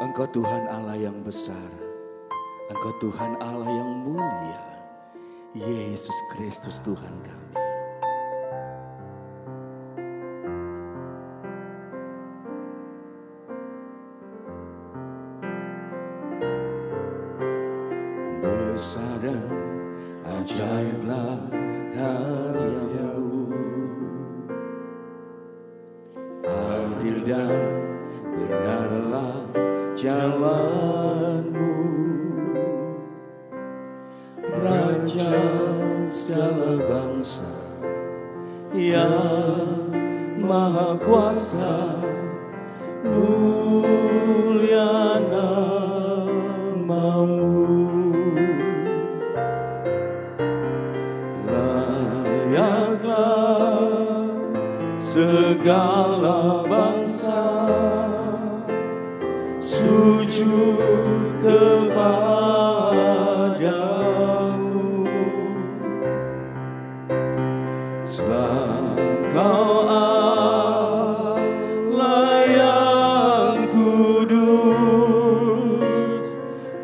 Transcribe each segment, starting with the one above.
Engkau Tuhan Allah yang besar, Engkau Tuhan Allah yang mulia, Yesus Kristus Tuhan kami. Besar dan ajaiblah karya-Mu, adil dan benarlah jalan-Mu, Raja segala bangsa yang Maha Kuasa, mulia nama-Mu. Segala bangsa sujud kepadamu, sebab Kau Allah yang kudus,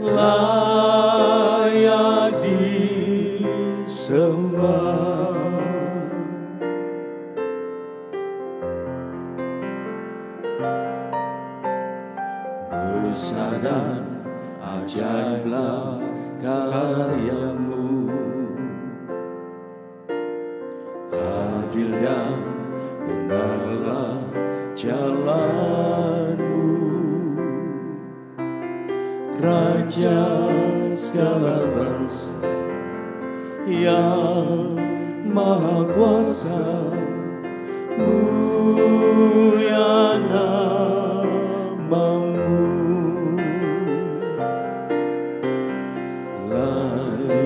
layak disembah. Besar dan ajaiblah karya-Mu, adil dan benarlah jalan-Mu, Raja segala bangsa yang Maha Kuasa, mulia nama-Mu.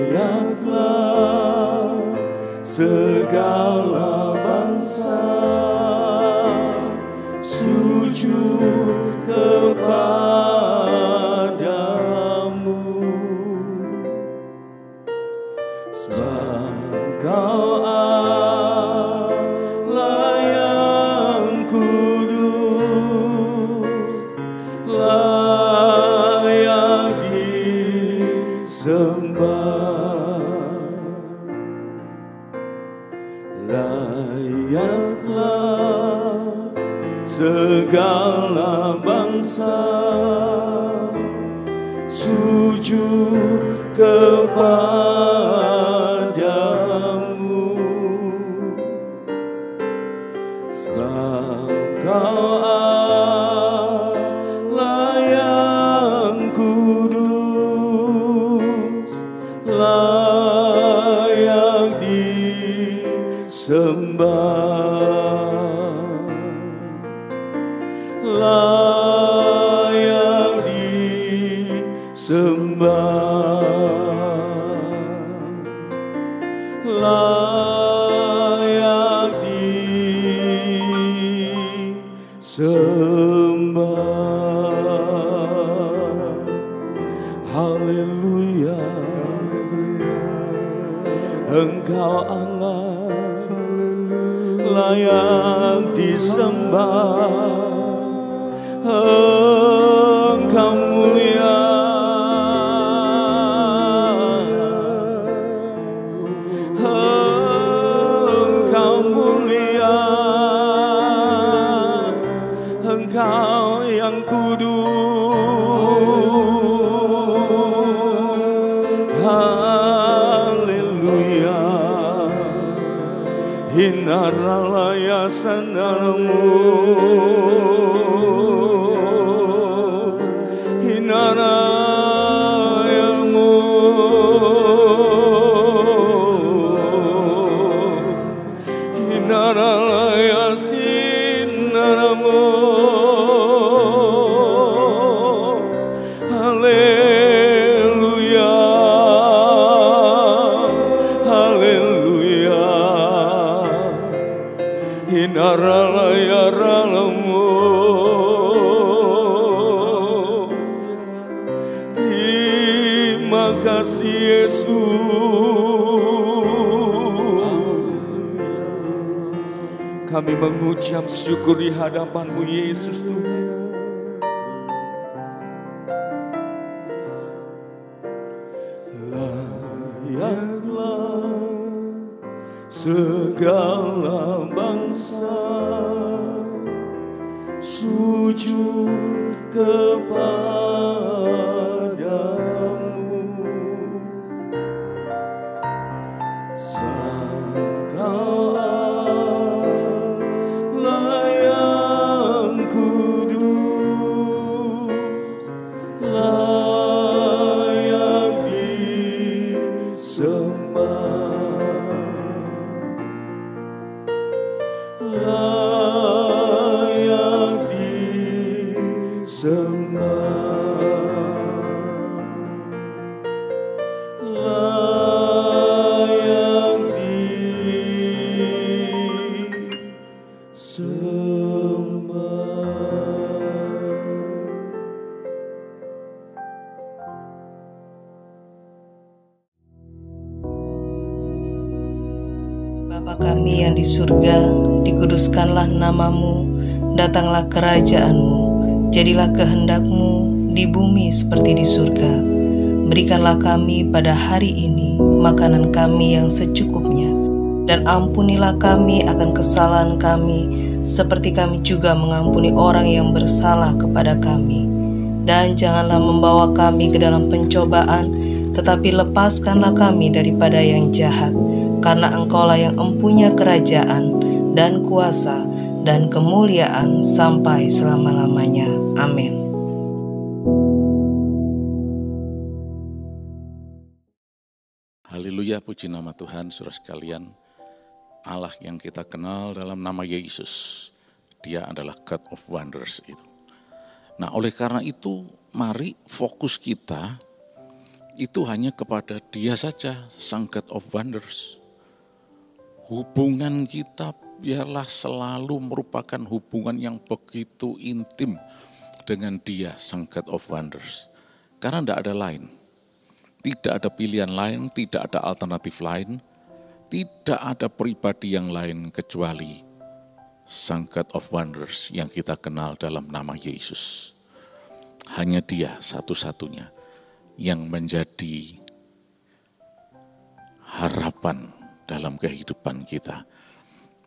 Layaklah segala bangsa sujud kepadamu, sebab Kau Allah yang kudus, layak disembah. Layaklah segala bangsa sujud kepadamu, sebab Kau Allah yang kudus, layak disembah, layak disembah, layak disembah. Haleluya, Engkau Allah layak disembah, Engkau mulia, Engkau mulia, Engkau yang kudus. Haleluya, hinaralaya sanaramu, hinarayamu, hinaralaya sinaramu. Haleluya, haleluya, hinaralaya ralamu. Terima kasih Yesus, kami mengucap syukur di hadapan-Mu Yesus Tuhan. sujud kepadamu. Engkau Allah yang kudus, layak disembah, layak disembah, layak Bapa kami yang di surga, dikuduskanlah namamu, datanglah kerajaan-Mu, jadilah kehendak-Mu di bumi seperti di surga. Berikanlah kami pada hari ini makanan kami yang secukupnya, dan ampunilah kami akan kesalahan kami, seperti kami juga mengampuni orang yang bersalah kepada kami. Dan janganlah membawa kami ke dalam pencobaan, tetapi lepaskanlah kami daripada yang jahat. Karena Engkaulah yang empunya kerajaan dan kuasa dan kemuliaan sampai selama-lamanya. Amin. Haleluya, puji nama Tuhan, saudara sekalian. Allah yang kita kenal dalam nama Yesus, Dia adalah God of Wonders itu. Nah, oleh karena itu, mari fokus kita itu hanya kepada Dia saja, Sang God of Wonders. Hubungan kita biarlah selalu merupakan hubungan yang begitu intim dengan Dia, Sang God of Wonders. Karena tidak ada lain, tidak ada pilihan lain, tidak ada alternatif lain, tidak ada pribadi yang lain kecuali Sang God of Wonders yang kita kenal dalam nama Yesus. Hanya Dia satu-satunya yang menjadi harapan dalam kehidupan kita.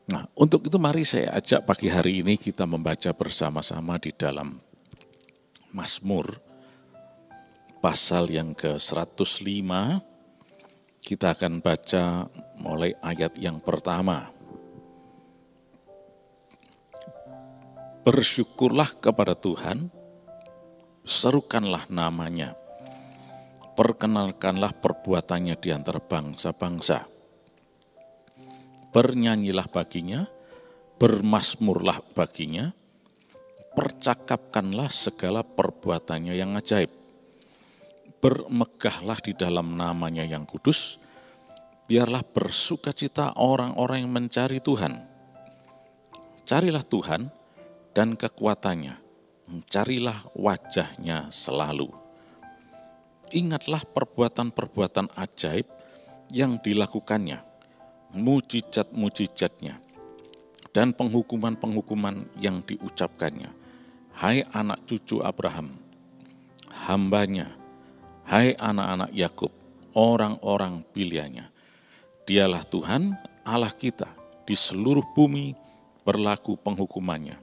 Nah, untuk itu mari saya ajak pagi hari ini kita membaca bersama-sama di dalam Mazmur pasal yang ke-105. Kita akan baca mulai ayat yang pertama. Bersyukurlah kepada Tuhan, serukanlah namanya, perkenalkanlah perbuatannya di antara bangsa-bangsa. Bernyanyilah baginya, bermazmurlah baginya, percakapkanlah segala perbuatannya yang ajaib. Bermegahlah di dalam namanya yang kudus, biarlah bersukacita orang-orang yang mencari Tuhan. Carilah Tuhan dan kekuatannya, carilah wajahnya selalu. Ingatlah perbuatan-perbuatan ajaib yang dilakukannya, mujizat-mujizatnya, dan penghukuman-penghukuman yang diucapkannya. Hai anak cucu Abraham, hambanya, hai anak-anak Yakub, orang-orang pilihannya. Dialah Tuhan Allah kita, di seluruh bumi berlaku penghukumannya.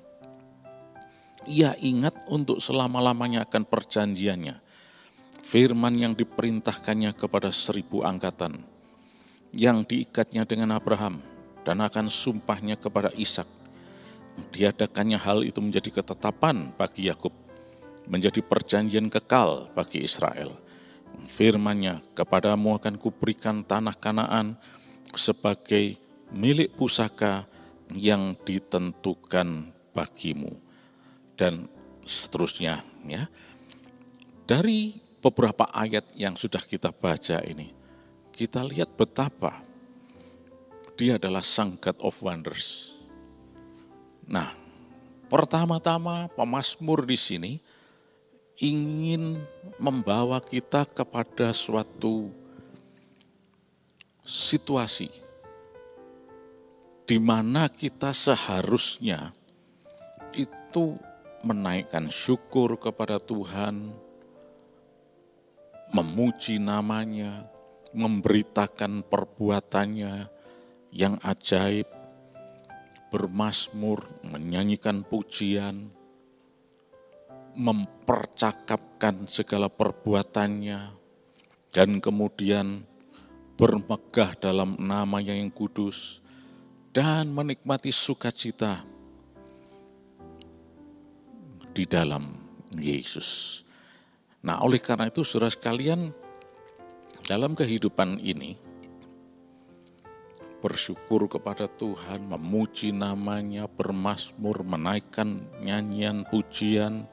Ia ingat untuk selama-lamanya akan perjanjiannya, firman yang diperintahkannya kepada 1000 angkatan, yang diikatnya dengan Abraham dan akan sumpahnya kepada Ishak. Diadakannya hal itu menjadi ketetapan bagi Yakub, menjadi perjanjian kekal bagi Israel. Firman-Nya, kepadamu akan kuberikan tanah Kanaan sebagai milik pusaka yang ditentukan bagimu. Dan seterusnya, ya. Dari beberapa ayat yang sudah kita baca ini, kita lihat betapa Dia adalah Sang God of Wonders. Nah, pertama-tama pemazmur di sini ingin membawa kita kepada suatu situasi di mana kita seharusnya itu menaikkan syukur kepada Tuhan, memuji namanya, memberitakan perbuatannya yang ajaib, bermazmur, menyanyikan pujian, mempercakapkan segala perbuatannya, dan kemudian bermegah dalam nama-Nya yang kudus, dan menikmati sukacita di dalam Yesus. Nah, oleh karena itu saudara sekalian, dalam kehidupan ini, bersyukur kepada Tuhan, memuji nama-Nya, bermazmur, menaikkan nyanyian, pujian,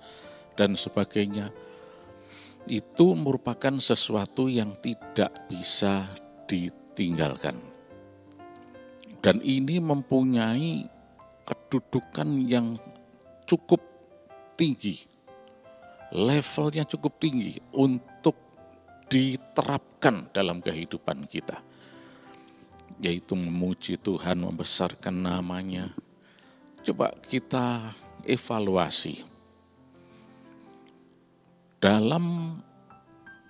dan sebagainya, itu merupakan sesuatu yang tidak bisa ditinggalkan. Dan ini mempunyai kedudukan yang cukup tinggi, levelnya cukup tinggi untuk diterapkan dalam kehidupan kita, yaitu memuji Tuhan, membesarkan nama-Nya. Coba kita evaluasi. Dalam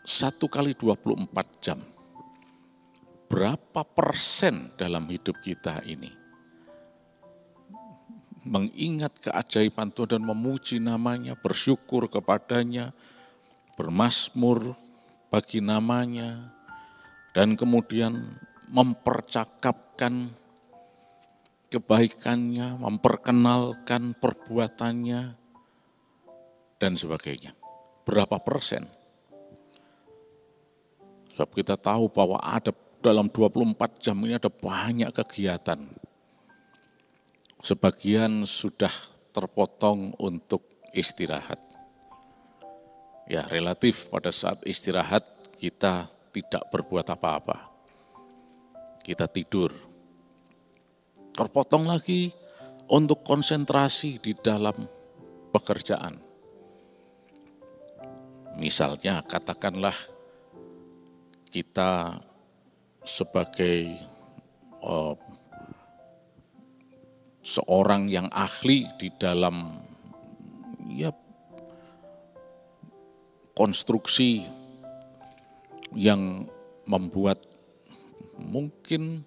1 kali 24 jam, berapa persen dalam hidup kita ini mengingat keajaiban Tuhan dan memuji nama-Nya, bersyukur kepada-Nya, bermazmur bagi nama-Nya, dan kemudian mempercakapkan kebaikan-Nya, memperkenalkan perbuatannya, dan sebagainya. Berapa persen? Sebab kita tahu bahwa ada dalam 24 jam ini ada banyak kegiatan. Sebagian sudah terpotong untuk istirahat. Ya, relatif pada saat istirahat kita tidak berbuat apa-apa. Kita tidur. Terpotong lagi untuk konsentrasi di dalam pekerjaan. Misalnya katakanlah kita sebagai seorang yang ahli di dalam konstruksi yang membuat mungkin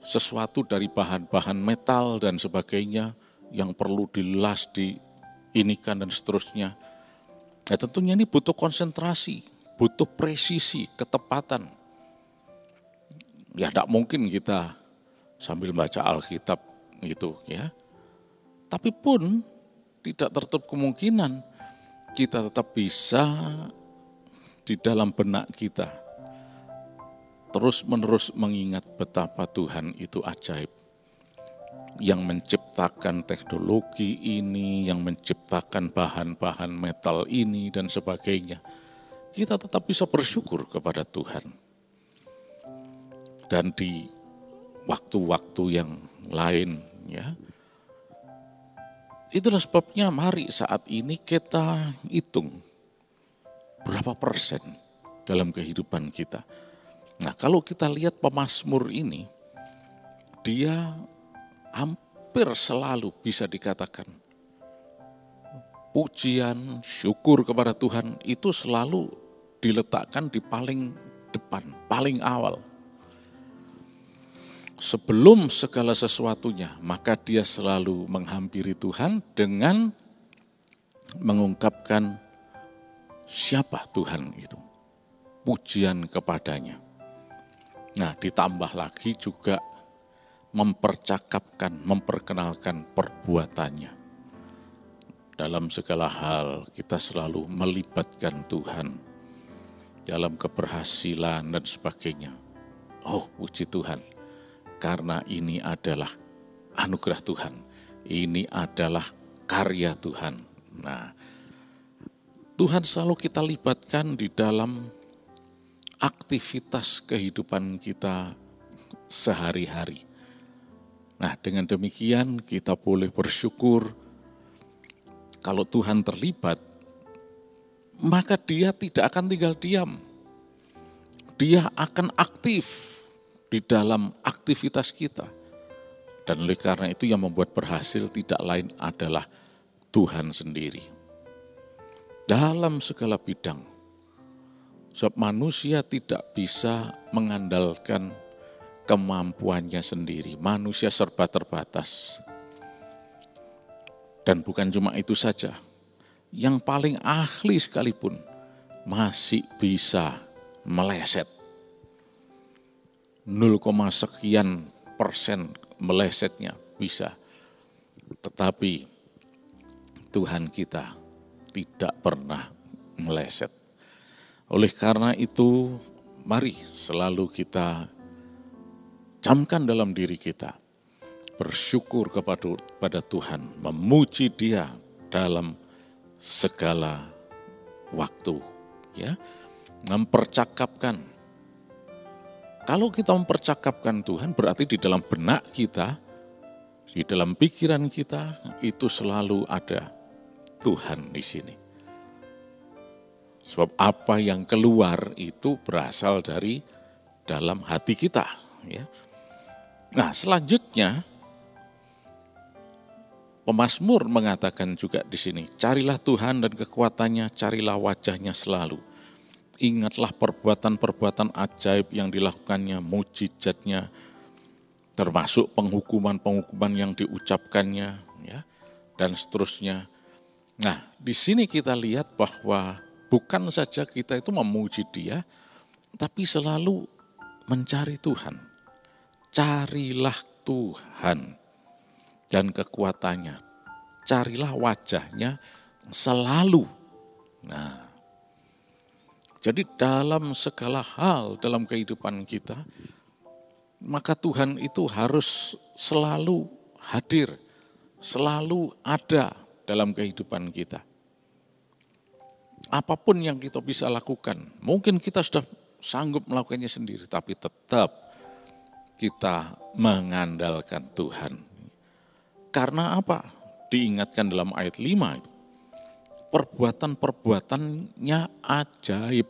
sesuatu dari bahan-bahan metal dan sebagainya yang perlu dilas, diinikan dan seterusnya. Nah, tentunya ini butuh konsentrasi, butuh presisi, ketepatan. Ya, tidak mungkin kita sambil baca Alkitab gitu ya. Tapi pun tidak tertutup kemungkinan kita tetap bisa di dalam benak kita terus-menerus mengingat betapa Tuhan itu ajaib. Yang menciptakan teknologi ini, yang menciptakan bahan-bahan metal ini dan sebagainya. Kita tetap bisa bersyukur kepada Tuhan. Dan di waktu-waktu yang lain ya. Itulah sebabnya mari saat ini kita hitung berapa persen dalam kehidupan kita. Nah, kalau kita lihat pemazmur ini, dia hampir selalu bisa dikatakan pujian, syukur kepada Tuhan itu selalu diletakkan di paling depan, paling awal. Sebelum segala sesuatunya, maka dia selalu menghampiri Tuhan dengan mengungkapkan siapa Tuhan itu, pujian kepadanya. Nah, ditambah lagi juga mempercakapkan, memperkenalkan perbuatannya. Dalam segala hal kita selalu melibatkan Tuhan dalam keberhasilan dan sebagainya. Oh, puji Tuhan. Karena ini adalah anugerah Tuhan. Ini adalah karya Tuhan. Nah, Tuhan selalu kita libatkan di dalam aktivitas kehidupan kita sehari-hari. Nah, dengan demikian kita boleh bersyukur kalau Tuhan terlibat, maka Dia tidak akan tinggal diam. Dia akan aktif di dalam aktivitas kita. Dan oleh karena itu yang membuat berhasil tidak lain adalah Tuhan sendiri. Dalam segala bidang. Sebab manusia tidak bisa mengandalkan kemampuannya sendiri. Manusia serba terbatas. Dan bukan cuma itu saja, yang paling ahli sekalipun masih bisa meleset. 0, sekian persen melesetnya bisa. Tetapi Tuhan kita tidak pernah meleset. Oleh karena itu, mari selalu kita camkan dalam diri kita, bersyukur kepada Tuhan, memuji Dia dalam segala waktu, ya. Mempercakapkan. Kalau kita mempercakapkan Tuhan, berarti di dalam benak kita, di dalam pikiran kita, itu selalu ada Tuhan di sini. Sebab apa yang keluar itu berasal dari dalam hati kita, ya. Nah, selanjutnya Pemazmur mengatakan juga di sini, carilah Tuhan dan kekuatannya, carilah wajahnya selalu. Ingatlah perbuatan-perbuatan ajaib yang dilakukannya, mujizatnya, termasuk penghukuman-penghukuman yang diucapkannya, ya, dan seterusnya. Nah, di sini kita lihat bahwa bukan saja kita itu memuji Dia, tapi selalu mencari Tuhan. Carilah Tuhan dan kekuatannya. Carilah wajahnya selalu. Nah, jadi dalam segala hal dalam kehidupan kita, maka Tuhan itu harus selalu hadir, selalu ada dalam kehidupan kita. Apapun yang kita bisa lakukan, mungkin kita sudah sanggup melakukannya sendiri, tapi tetap kita mengandalkan Tuhan. Karena apa? Diingatkan dalam ayat 5, perbuatan-perbuatannya ajaib.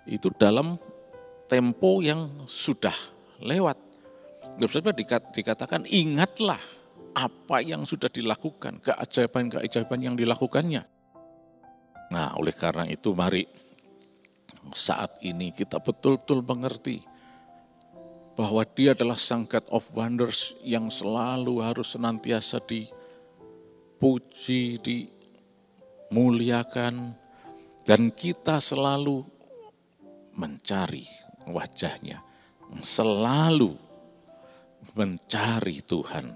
Itu dalam tempo yang sudah lewat. Dikatakan ingatlah apa yang sudah dilakukan, keajaiban-keajaiban yang dilakukannya. Nah, oleh karena itu mari saat ini kita betul-betul mengerti bahwa Dia adalah Sang God of Wonders yang selalu harus senantiasa dipuji, dimuliakan, dan kita selalu mencari wajahnya, selalu mencari Tuhan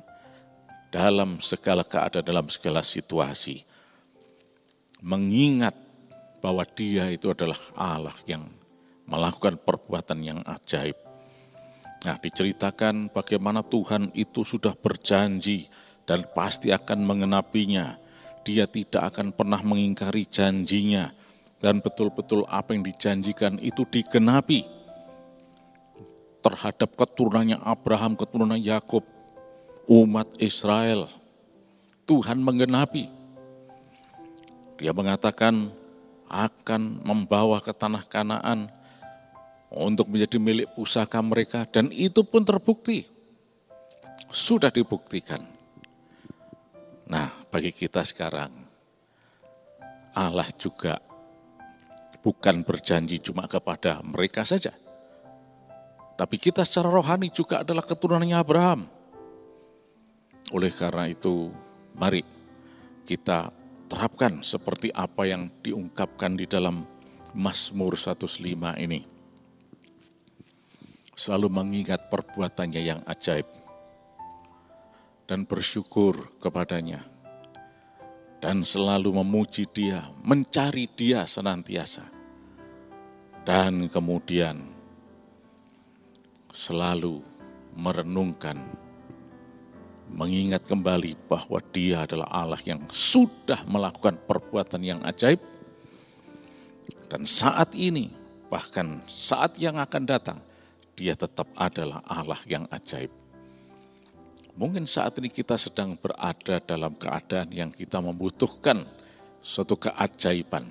dalam segala keadaan, dalam segala situasi. Mengingat bahwa Dia itu adalah Allah yang melakukan perbuatan yang ajaib. Nah, diceritakan bagaimana Tuhan itu sudah berjanji dan pasti akan mengenapinya. Dia tidak akan pernah mengingkari janjinya. Dan betul-betul apa yang dijanjikan itu digenapi. Terhadap keturunannya Abraham, keturunan Yakub, umat Israel. Tuhan menggenapi. Dia mengatakan akan membawa ke tanah Kanaan untuk menjadi milik pusaka mereka, dan itu pun terbukti, sudah dibuktikan. Nah, bagi kita sekarang, Allah juga bukan berjanji cuma kepada mereka saja, tapi kita secara rohani juga adalah keturunannya Abraham. Oleh karena itu, mari kita terapkan seperti apa yang diungkapkan di dalam Mazmur 105 ini. Selalu mengingat perbuatannya yang ajaib dan bersyukur kepadanya, dan selalu memuji Dia, mencari Dia senantiasa, dan kemudian selalu merenungkan, mengingat kembali bahwa Dia adalah Allah yang sudah melakukan perbuatan yang ajaib, dan saat ini, bahkan saat yang akan datang, Dia tetap adalah Allah yang ajaib. Mungkin saat ini kita sedang berada dalam keadaan yang kita membutuhkan suatu keajaiban.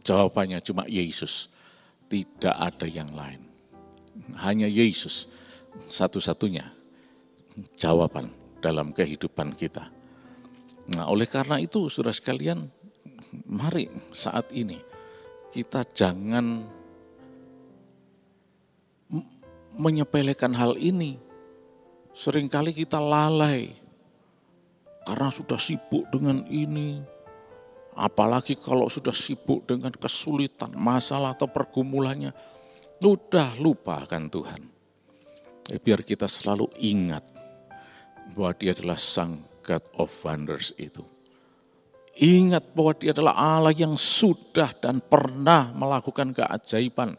Jawabannya cuma Yesus, tidak ada yang lain. Hanya Yesus satu-satunya jawaban dalam kehidupan kita. Nah, oleh karena itu, saudara sekalian, mari saat ini kita jangan menyepelekan hal ini. Seringkali kita lalai karena sudah sibuk dengan ini. Apalagi kalau sudah sibuk dengan kesulitan, masalah atau pergumulannya, sudah lupa akan Tuhan. Biar kita selalu ingat bahwa Dia adalah Sang God of Wonders itu. Ingat bahwa Dia adalah Allah yang sudah dan pernah melakukan keajaiban.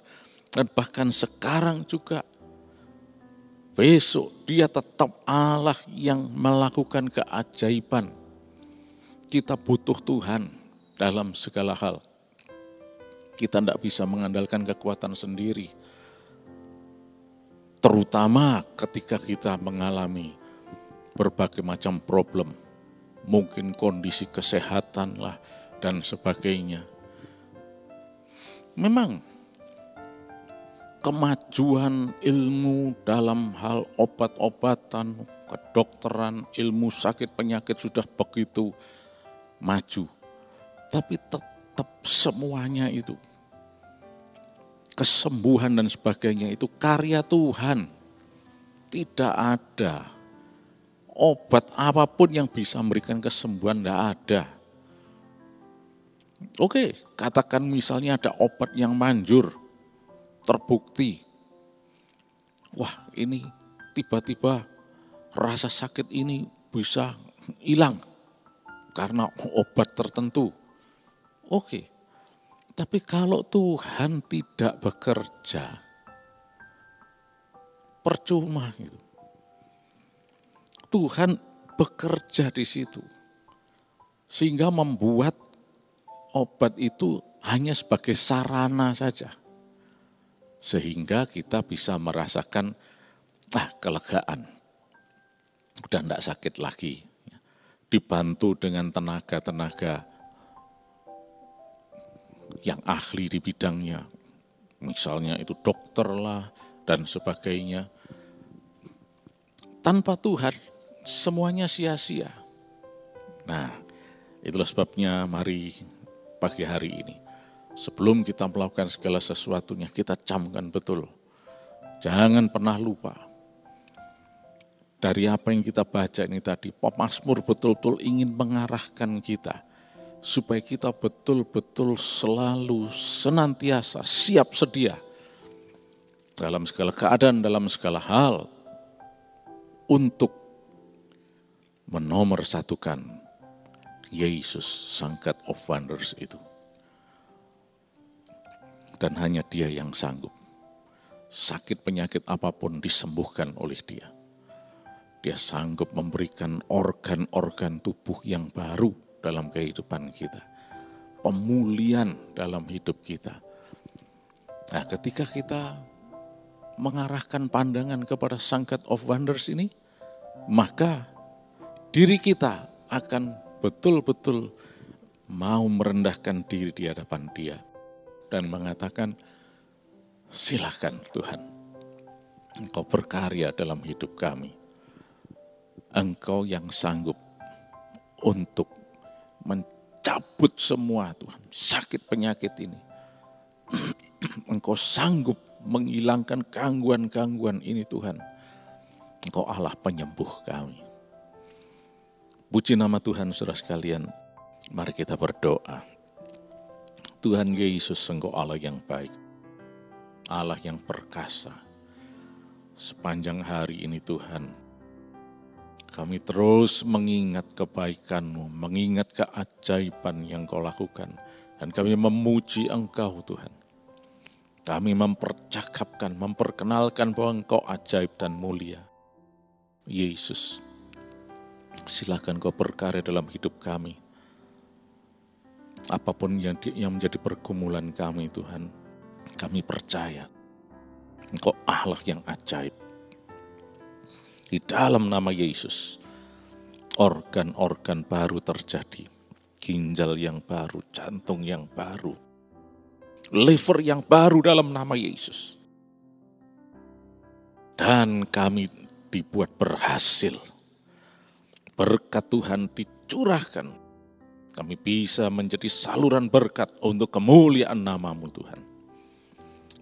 Dan bahkan sekarang juga, besok Dia tetap Allah yang melakukan keajaiban. Kita butuh Tuhan dalam segala hal. Kita tidak bisa mengandalkan kekuatan sendiri. Terutama ketika kita mengalami berbagai macam problem. Mungkin kondisi kesehatan lah dan sebagainya. Memang kemajuan ilmu dalam hal obat-obatan, kedokteran, ilmu sakit penyakit sudah begitu maju. Tapi tetap semuanya itu, kesembuhan dan sebagainya itu karya Tuhan. Tidak ada obat apapun yang bisa memberikan kesembuhan, tidak ada. Oke, katakan misalnya ada obat yang manjur, terbukti. Wah, ini tiba-tiba rasa sakit ini bisa hilang karena obat tertentu. Oke, tapi kalau Tuhan tidak bekerja, percuma itu. Tuhan bekerja di situ, sehingga membuat obat itu hanya sebagai sarana saja. Sehingga kita bisa merasakan kelegaan. Udah tidak sakit lagi. Dibantu dengan tenaga-tenaga yang ahli di bidangnya. Misalnya itu dokter lah dan sebagainya. Tanpa Tuhan semuanya sia-sia. Nah, itulah sebabnya mari pagi hari ini, sebelum kita melakukan segala sesuatunya, kita camkan betul. Jangan pernah lupa. Dari apa yang kita baca ini tadi, pemazmur betul-betul ingin mengarahkan kita, supaya kita betul-betul selalu senantiasa siap sedia dalam segala keadaan, dalam segala hal, untuk menomorsatukan Yesus, Sang God of Wonders itu. Dan hanya Dia yang sanggup. Sakit penyakit apapun disembuhkan oleh Dia. Dia sanggup memberikan organ-organ tubuh yang baru dalam kehidupan kita. Pemulihan dalam hidup kita. Nah, ketika kita mengarahkan pandangan kepada Sang God of Wonders ini, maka diri kita akan betul-betul mau merendahkan diri di hadapan Dia dan mengatakan, silakan Tuhan, Engkau berkarya dalam hidup kami. Engkau yang sanggup untuk mencabut semua Tuhan sakit penyakit ini. Engkau sanggup menghilangkan gangguan-gangguan ini Tuhan. Engkau Allah penyembuh kami. Puji nama Tuhan saudara sekalian. Mari kita berdoa. Tuhan Yesus, Engkau Allah yang baik. Allah yang perkasa. Sepanjang hari ini Tuhan, kami terus mengingat kebaikan-Mu, mengingat keajaiban yang Kau lakukan. Dan kami memuji Engkau Tuhan. Kami mempercakapkan, memperkenalkan bahwa Engkau ajaib dan mulia. Yesus, silakan Kau berkarya dalam hidup kami. Apapun yang menjadi pergumulan kami Tuhan, kami percaya Engkau Allah yang ajaib. Di dalam nama Yesus, organ-organ baru terjadi. Ginjal yang baru, jantung yang baru, liver yang baru dalam nama Yesus. Dan kami dibuat berhasil. Berkat Tuhan dicurahkan. Kami bisa menjadi saluran berkat untuk kemuliaan nama-Mu Tuhan.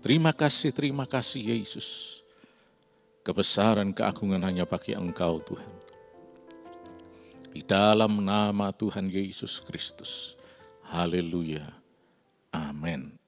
Terima kasih Yesus. Kebesaran keagungan hanya bagi Engkau Tuhan. Di dalam nama Tuhan Yesus Kristus. Haleluya. Amin.